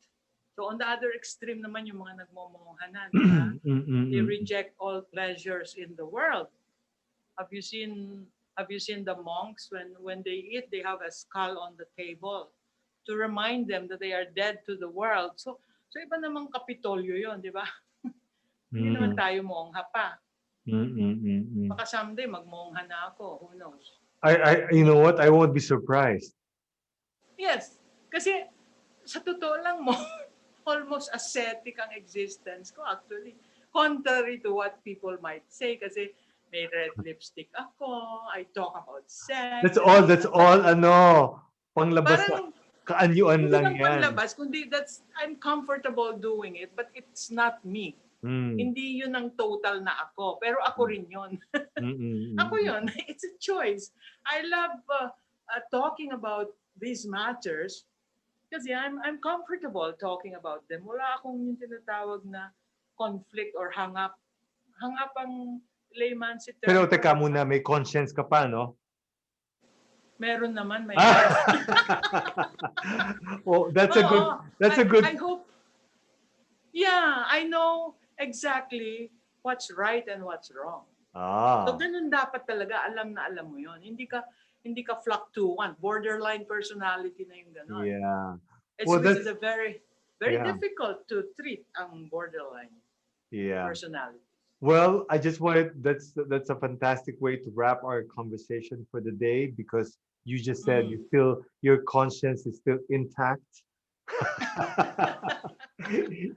So on the other extreme naman yung mga nagmomongha na, 'di ba? Mm. Mm. They Mm. reject all pleasures in the world. Have you seen the monks when they eat, they have a skull on the table to remind them that they are dead to the world. So iba namang kapitolyo 'yon, 'di ba? Hindi naman Mm. tayo mongha pa. Mm. Mm. Mm. Mm. Baka someday magmongha na ako, who knows? You know what? I won't be surprised. Yes, kasi sa totoo lang mo, almost ascetic ang existence ko actually. Contrary to what people might say kasi may red lipstick ako, I talk about sex and all That's that. all, panglabas sa Parang kaanyuan hindi lang lang yan. panlabas, kundi I'm comfortable doing it, but it's not me. Mm. Hindi yun ang total na ako, pero ako rin yun. Mm. Mm. Ako yun. It's a choice. I love talking about these matters kasi I'm comfortable talking about them. Wala akong yung tinatawag na conflict or hang up. Hang up ang layman si term. Pero teka muna, may conscience ka pa, no? Meron naman, may Oh, that's a good, I hope, yeah, I know exactly what's right and what's wrong. So ganun dapat talaga, alam na alam mo yon. Hindi ka fluctuant, borderline personality na yung ganun. Yeah. Which is a very difficult to treat ang borderline personality. Well, I just wanted that's a fantastic way to wrap our conversation for the day, because you just said you feel your conscience is still intact.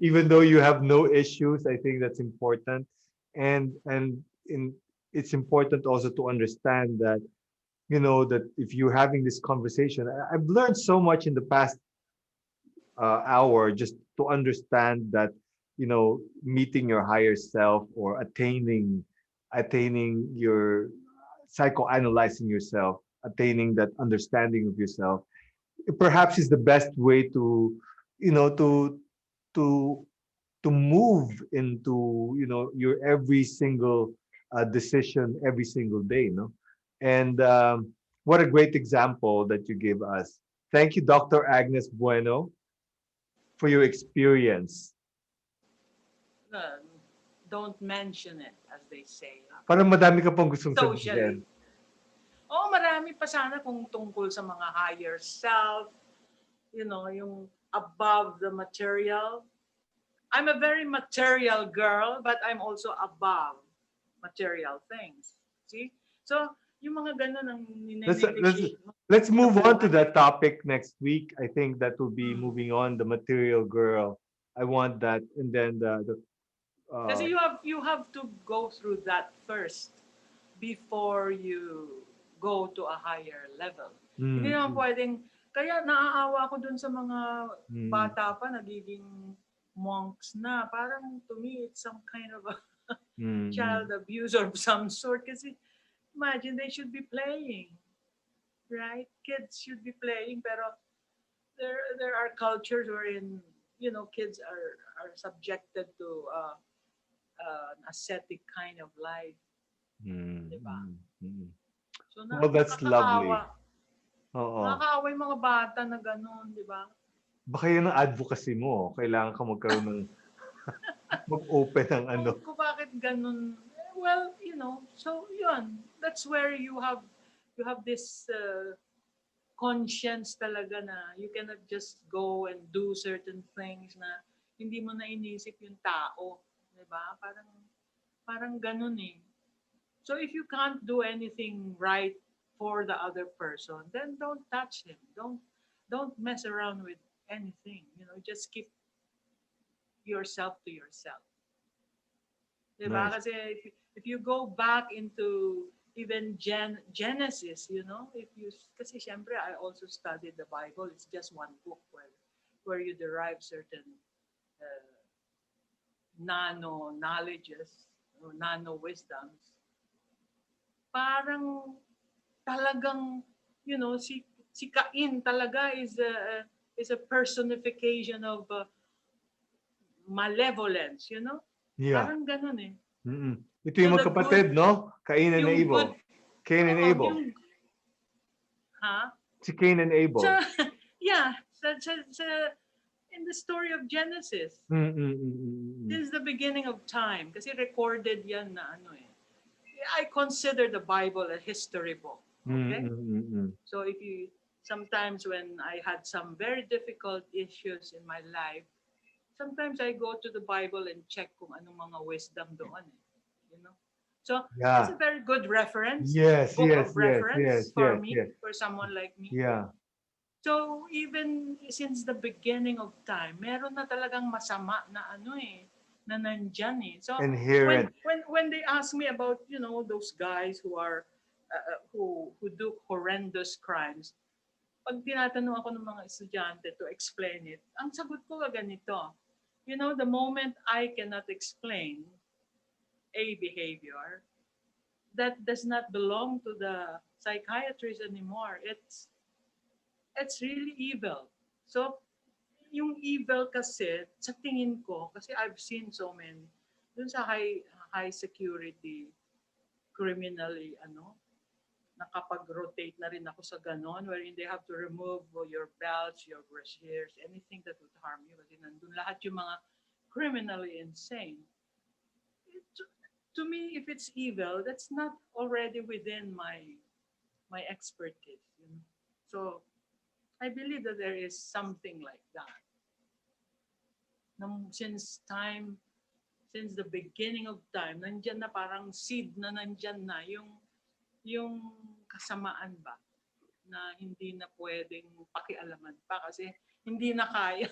Even though you have no issues, I think that's important. And in it's important also to understand that, that if you're having this conversation, I've learned so much in the past hour just to understand that, meeting your higher self or attaining your psychoanalyzing yourself, attaining that understanding of yourself, perhaps is the best way to, you know, to to move into, your every single decision every single day, no? And what a great example that you give us. Thank you, Dr. Agnes Bueno, for your experience. Uh, don't mention it, as they say. Parang madami ka pang gustong sabihin. Socially. Oh, marami pa sana kung tungkol sa mga higher self, yung above the material. I'm a very material girl, but I'm also above material things. See? So, yung mga ganun ang Let's let's nine-negotiate mo let's sa move on to buhay. that topic next week. I think that will be Hmm. moving on, the material girl. I want that, and then the Kasi you have to go through that first before you go to a higher level. Hindi naman mm, pwedeng, kaya naaawa ko dun sa mga mm, bata pa nagiging monks na. Parang to me, it's some kind of a mm, child abuse of some sort. Kasi imagine they should be playing, right? Kids should be playing, pero there are cultures wherein kids are subjected to an ascetic kind of life, mm, di ba? mm. So Well, that's nakakaawa. lovely. Oo. Nakakaawa yung mga bata na gano'n, di ba? Baka yun ang advocacy mo. Kailangan ka magkaroon ng mag-open ng ano. Kung bakit gano'n? Well, so yun. That's where you have this conscience talaga na you cannot just go and do certain things na hindi mo na inisip yung tao, 'di ba? Parang ganun eh. So if you can't do anything right for the other person, then don't touch him. Don't mess around with anything. Just keep yourself to yourself. 'Di ba? Nice. Kasi if you go back into even Genesis, if you kasi syempre I also studied the Bible. It's just one book where you derive certain uh, nano knowledges or nano wisdoms. Parang talagang si Cain talaga is a personification of malevolence. Yeah. Parang ganun eh. Mm. Ito So yung the good, magkapatid, no? Cain and yung good, Abel. Cain and oo, Abel. yung, ha? Si Cain and Abel. Sa, yeah, in the story of Genesis, Mm. since the beginning of time, kasi recorded yan na I consider the Bible a history book, okay? Mm. So sometimes when I had some very difficult issues in my life, sometimes I go to the Bible and check kung anong mga wisdom doon you know. So it's Yeah. a very good reference, Yes, book yes, of yes, yes, reference for yes, me, yes. for someone like me. Yeah. So even since the beginning of time, meron na talagang masama na na nandyan eh. So when Inherent. when when they ask me about, those guys who do horrendous crimes, pag tinatanong ako ng mga estudyante to explain it, ang sagot ko ganito. The moment I cannot explain a behavior, that does not belong to the psychiatrist anymore. It's really evil. So, yung evil kasi, sa tingin ko, kasi I've seen so many, dun sa high security, criminally, nakapag-rotate na rin ako sa ganon, wherein they have to remove your belts, your brasiers, anything that would harm you. Kasi nandun lahat yung mga criminally insane. To, to me, if it's evil, that's not already within my expertise. So, I believe that there is something like that. Since the beginning of time, nandyan na parang seed na nandyan na yung kasamaan ba. na hindi na pwedeng pakialaman pa kasi hindi na kaya.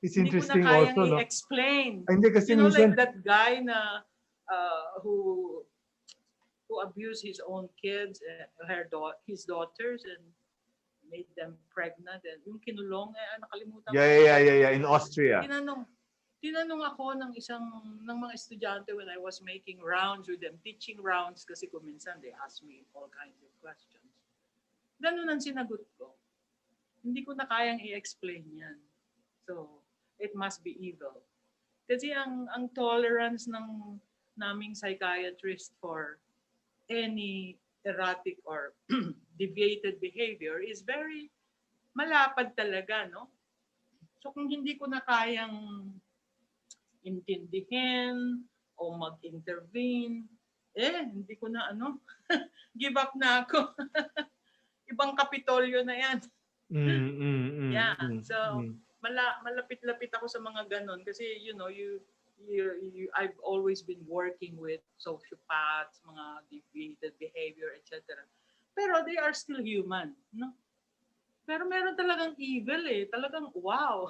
It's Hindi ko na interesting kayang also, no? i-explain. Ay, hindi kasi You know, like minsan, that guy na who abused his own kids, his daughters, and made them pregnant. And yung kinulong, nakalimutan ko yeah, yung yeah, yeah, yeah, title. yeah, in Austria. Tinanong ako ng mga estudyante when I was making rounds with them, teaching rounds kasi kung minsan they ask me all kinds of questions. Ganun ang sinagot ko. Hindi ko na kayang i-explain yan. So, it must be evil. Kasi ang tolerance ng naming psychiatrist for any erratic or deviated behavior is very malapad talaga, no? So kung hindi ko na kayang intindihin o mag-intervene, hindi ko na give up na ako. Ibang kapitolyo na yan. Yeah, so malapit-lapit ako sa mga ganon kasi I've always been working with sociopaths, mga deviated behavior, etc. Pero they are still human, no? Pero meron talagang evil talagang wow.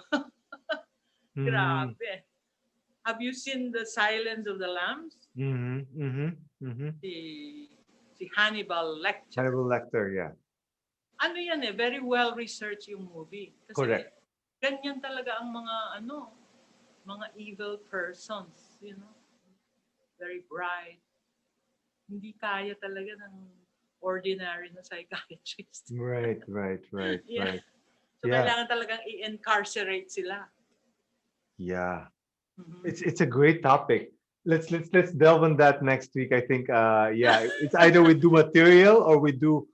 Grabe. Have you seen The Silence of the Lambs? Si Hannibal Lecter. Hannibal Lecter, yeah. Ano yan very well researched yung movie. Kasi correct. Ganyan talaga ang mga evil persons, very bright. Hindi kaya talaga ng ordinary na psychiatrist. Right. Yeah. Right. So kailangan talagang i-incarcerate sila. Yeah. It's a great topic. Let's delve on that next week. I think it's either we do material or we do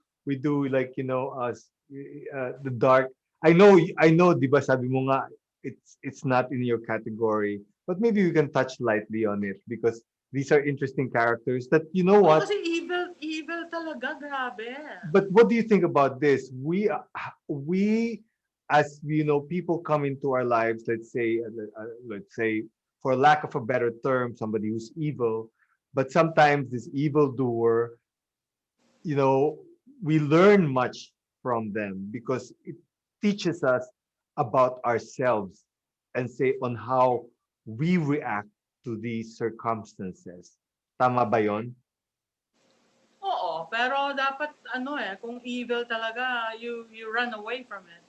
like the dark. I know, di ba sabi mo nga it's not in your category, but maybe we can touch lightly on it because these are interesting characters that what? Kasi evil talaga, grabe. But what do you think about this? We as people come into our lives, let's say for lack of a better term, somebody who's evil, but sometimes this evildoer, we learn much from them because it teaches us about ourselves and say on how we react to these circumstances. Tama ba yon? Oo, pero dapat kung evil talaga, you run away from it.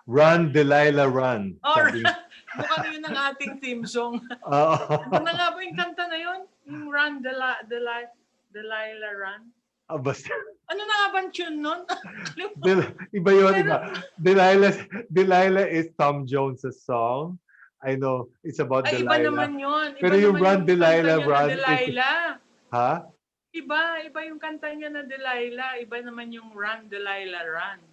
Run, Delilah, run. Mukhang yun ang ating theme song. Ano na nga ba yung kanta na yun? Yung Run, Delilah, Run? Basta. Ano na nga ba ang tune nun? Iba yun, iba. Delilah is Tom Jones' song. I know, it's about Delilah. Iba naman yun. Pero yung Run, Delilah, Run. Delilah. Ha? Iba yung kanta niya na Delilah. Iba naman yung Run, Delilah, Run.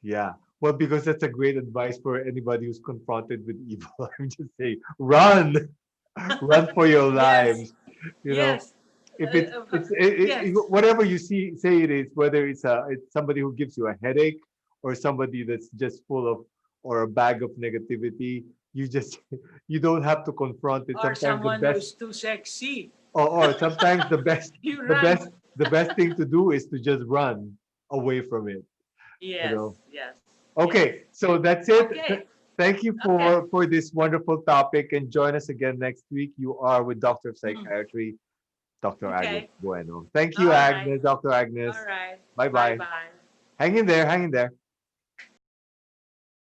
Yeah. Well, because that's a great advice for anybody who's confronted with evil. I'm just saying, run, run for your lives. Yes. If whatever you say it is, whether it's somebody who gives you a headache or somebody that's just full of or a bag of negativity, you don't have to confront it. Or someone who's too sexy. Or sometimes the best thing to do is to just run away from it. Yes. Yes. Okay, so that's it. Okay. Thank you for this wonderful topic, and join us again next week. You are with Doctor of Psychiatry, Dr. Agnes Bueno. Thank you, Agnes, Dr. Agnes. All right. Bye-bye. Bye-bye. Hang in there.